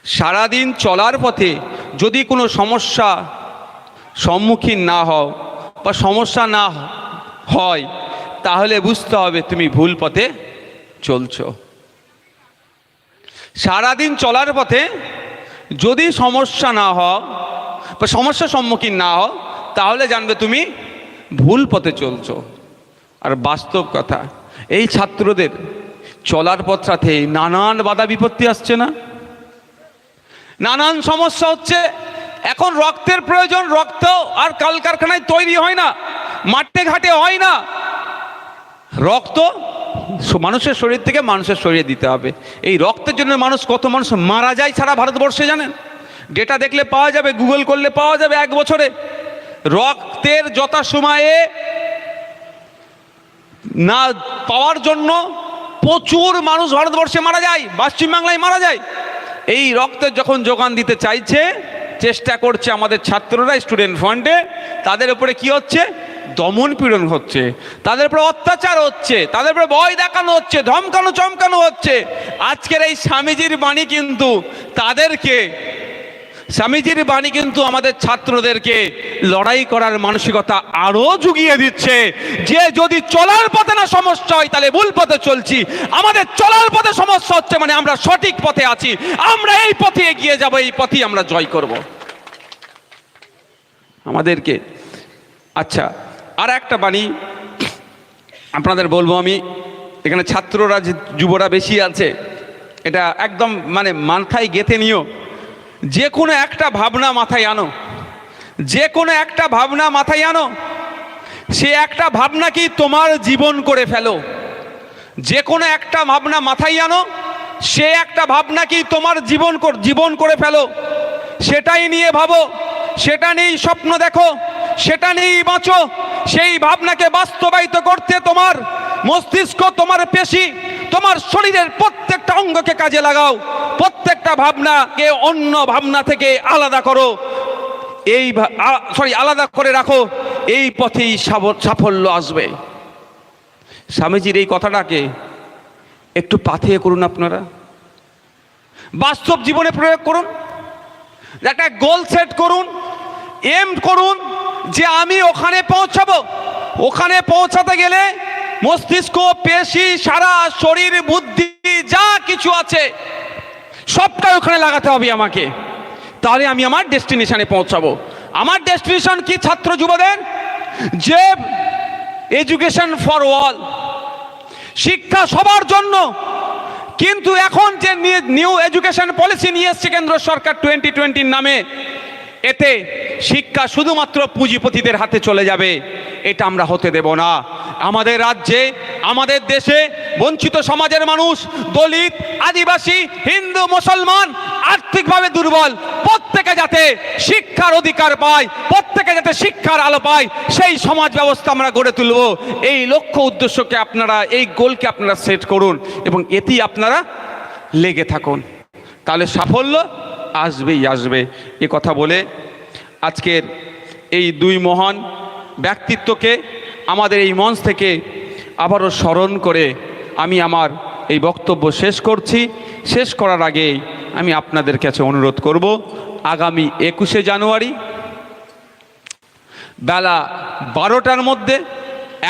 সারাদিন চলার পথে যদি কোনো সমস্যা সম্মুখীন না হও বা সমস্যা না হয়, তাহলে বুঝতে হবে তুমি ভুল পথে চলছো। সারাদিন চলার পথে যদি সমস্যা না হও বা সমস্যার সম্মুখীন না হও, তাহলে জানবে তুমি ভুল পথে চলছো। আর বাস্তব কথা, এই ছাত্রদের চলার পথটাতে নানান বাধা বিপত্তি আসছে না, নানান সমস্যা হচ্ছে। এখন রক্তের প্রয়োজন, রক্ত আর কলকারখানায় তৈরি হয় না, মাঠে ঘাটে হয় না। রক্ত মানুষের শরীর থেকে মানুষের শরীরে দিতে হবে। এই রক্তের জন্য কত মানুষ মারা যায় সারা ভারতবর্ষে জানেন? ডেটা দেখলে পাওয়া যাবে, গুগল করলে পাওয়া যাবে। 1 বছরে রক্তের যথাসময়ে না পাওয়ার জন্য প্রচুর মানুষ ভারতবর্ষে মারা যায়, পশ্চিমবাংলায় মারা যায়। এই রক্তের যখন যোগান দিতে চাইছে, চেষ্টা করছে আমাদের ছাত্ররা স্টুডেন্ট ফ্রন্টে, তাদের উপরে কি হচ্ছে? দমন পীড়ন হচ্ছে, তাদের উপরে অত্যাচার হচ্ছে, তাদের উপরে ভয় দেখানো হচ্ছে, ধমকানো চমকানো হচ্ছে। আজকের এই স্বামীজির বাণী কিন্তু স্বামীজির বাণী কিন্তু আমাদের ছাত্রদেরকে লড়াই করার মানসিকতা আরো জুগিয়ে দিচ্ছে, যে যদি চলার পথে না সমস্যা হয় তাহলে ভুল পথে চলছি। আমাদের চলার পথে সমস্যা হচ্ছে মানে আমরা সঠিক পথে আছি, আমরা এই পথে এগিয়ে যাব, এই পথেই আমরা জয় করব আমাদেরকে। আচ্ছা, আর একটা বাণী আপনাদের বলবো আমি। এখানে ছাত্ররা যুবরা বেশি আছে, এটা একদম মাথায় গেঁথে নিও। যে কোনো একটা ভাবনা মাথায় আনো, যে কোনো একটা ভাবনা মাথায় আনো, সে একটা ভাবনা কি তোমার জীবন করে ফেলো। যে কোনো একটা ভাবনা মাথায় আনো, সে একটা ভাবনা কি তোমার জীবন করে ফেলো। সেটাই নিয়ে ভাবো, সেটা নিয়েই স্বপ্ন দেখো, সেটা নিয়েই বাঁচো। সেই ভাবনাকে বাস্তবায়িত করতে তোমার মস্তিষ্ক, তোমার পেশি, তোমার শরীরের প্রত্যেকটা অঙ্গকে কাজে লাগাও। প্রত্যেকটা ভাবনাকে অন্য ভাবনা থেকে আলাদা করো, আলাদা করে রাখো। এই পথেই সাফল্য আসবে। স্বামীজির এই কথাটাকে একটু পাথেয় করুন, আপনারা বাস্তব জীবনে প্রয়োগ করুন। একটা গোল সেট করুন, এম করুন যে আমি ওখানে পৌঁছাবো। ওখানে পৌঁছাতে গেলে মস্তিষ্ক, পেশি, সারা শরীর, বুদ্ধি যা কিছু আছে সবটাই ওখানে লাগাতে হবে আমাকে, তাহলে আমি আমার ডেস্টিনেশনে পৌঁছাবো। আমার ডেস্টিনেশন কি ছাত্র যুবদের? যে এডুকেশন ফর অল, শিক্ষা সবার জন্য। কিন্তু এখন যে নিউ এডুকেশন পলিসি নিয়ে এসছে কেন্দ্র সরকার 2020 নামে, এতে শিক্ষা শুধুমাত্র পুঁজিপতিদের হাতে চলে যাবে। এটা আমরা হতে দেব না। আমাদের রাজ্যে, আমাদের দেশে বঞ্চিত সমাজের মানুষ, দলিত, আদিবাসী, হিন্দু, মুসলমান, আর্থিকভাবে দুর্বল, প্রত্যেকে যাতে শিক্ষার অধিকার পায়, প্রত্যেকে যাতে শিক্ষার আলো পায়, সেই সমাজ ব্যবস্থা আমরা গড়ে তুলব। এই লক্ষ্য উদ্দেশ্যকে আপনারা, এই গোলকে আপনারা সেট করুন এবং এতেই আপনারা লেগে থাকুন, তাহলে সাফল্য আসবেই আসবে। এ কথা বলে আজকের এই 2 মহান ব্যক্তিত্বকে আমাদের এই মঞ্চ থেকে আবারও স্মরণ করে আমি আমার এই বক্তব্য শেষ করছি। শেষ করার আগে আমি আপনাদের কাছে অনুরোধ করব, আগামী 21শে জানুয়ারি বেলা 12টার মধ্যে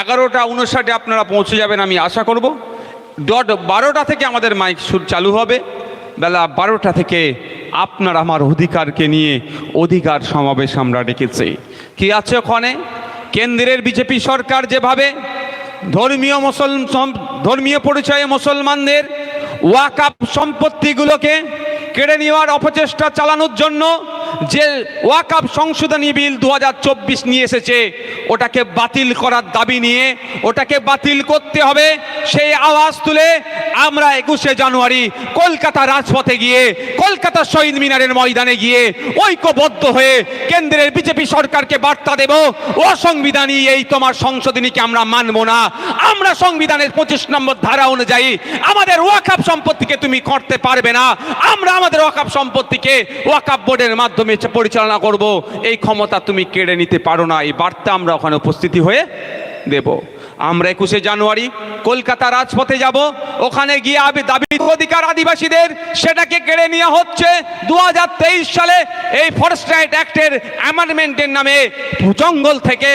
11:59 আপনারা পৌঁছে যাবেন আমি আশা করব। 12টা থেকে আমাদের মাইক সুর চালু হবে। বেলা 12টা থেকে আপনার আমার অধিকারকে নিয়ে অধিকার সমাবেশ আমরা ডেকেছি। কি আছে ওখানে? কেন্দ্রের বিজেপি সরকার যেভাবে ধর্মীয় পরিচয়ে মুসলমানদের ওয়াকফ সম্পত্তিগুলোকে কেড়ে নেওয়ার অপচেষ্টা চালানোর জন্য যে ওয়াকফ সংশোধনী বিল 2024 নিয়ে এসেছে, ওটাকে বাতিল করার দাবি নিয়ে ওটাকে বাতিল করতে হবে, সেই আওয়াজ তুলে আমরা 21শে জানুয়ারি কলকাতা রাজপথে গিয়ে, কলকাতা শহীদ মিনারের ময়দানে গিয়ে ঐক্যবদ্ধ হয়ে কেন্দ্রের বিজেপি সরকারকে বার্তা দেব, অসাংবিধানী এই তোমার সংশোধনীকে আমরা মানব না। আমরা সংবিধানের 25 নম্বর ধারা অনুযায়ী আমাদের ওয়াকফ সম্পত্তিকে তুমি করতে পারবে না। আমরা আমাদের ওয়াকফ সম্পত্তিকে ওয়াকফ বোর্ডের মাধ্যমে পরিচালনা করব, এই ক্ষমতা তুমি কেড়ে নিতে পারো না। এই বার্তা আমরা ওখানে উপস্থিতি হয়ে দেব। আমরা 21শে জানুয়ারি কলকাতা রাজপথে যাব, ওখানে গিয়ে দাবি অধিকার আদিবাসীদের সেটাকে কেড়ে নেওয়া হচ্ছে। 2023 সালে এই ফরেস্ট রাইট অ্যাক্টের অ্যামেন্ডমেন্টের নামে জঙ্গল থেকে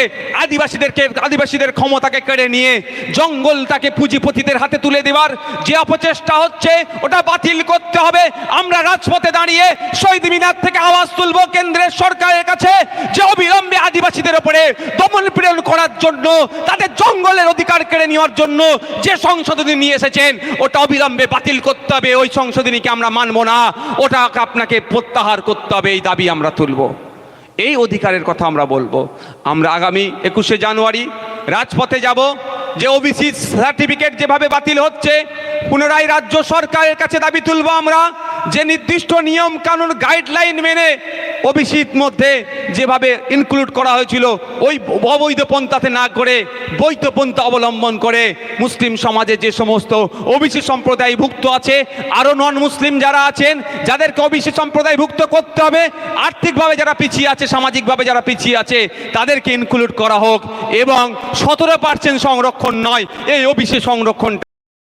আদিবাসীদের ক্ষমতাকে কেড়ে নিয়ে জঙ্গলটাকে পুঁজিপতিদের হাতে তুলে দেওয়ার যে অপচেষ্টা হচ্ছে ওটা বাতিল করতে হবে। আমরা রাজপথে দাঁড়িয়ে শহীদ মিনার থেকে আওয়াজ তুলব কেন্দ্রের সরকারের কাছে যে অবিলম্বে আদিবাসীদের উপরে দমন পীড়ন করার জন্য, তাদের জঙ্গলের অধিকার কেড়ে নেওয়ার জন্য যে সংশোধনী নিয়ে এসেছেন ওটা অবিলম্বে বাতিল করতে হবে। ওই সংশোধনীকে আমরা মানব না, ওটাকে আপনাকে প্রত্যাহার করতে হবে, এই দাবি আমরা তুলব। এই অধিকারের কথা আমরা বলবো। আমরা আগামী 21শে জানুয়ারি রাজপথে যাব, যে ওবিসি সার্টিফিকেট যেভাবে বাতিল হচ্ছে পুনরায় রাজ্য সরকারের কাছে দাবি তুলব আমরা যে নির্দিষ্ট নিয়ম কানুন গাইডলাইন মেনে ওবিসির মধ্যে যেভাবে ইনক্লুড করা হয়েছিল ওই অবৈধ পন্থাতে না করে বৈধ পন্থা অবলম্বন করে মুসলিম সমাজে যে সমস্ত ওবিসি সম্প্রদায়ভুক্ত আছে, আরও নন মুসলিম যারা আছেন যাদেরকে ওবিসি সম্প্রদায়ভুক্ত করতে হবে, আর্থিকভাবে যারা পিছিয়ে আছে, সামাজিকভাবে যারা পিছিয়ে আছে তাদেরকে ইনক্লুড করা হোক, এবং 17% সংরক্ষণ নয়, এই ওবিসি সংরক্ষণটা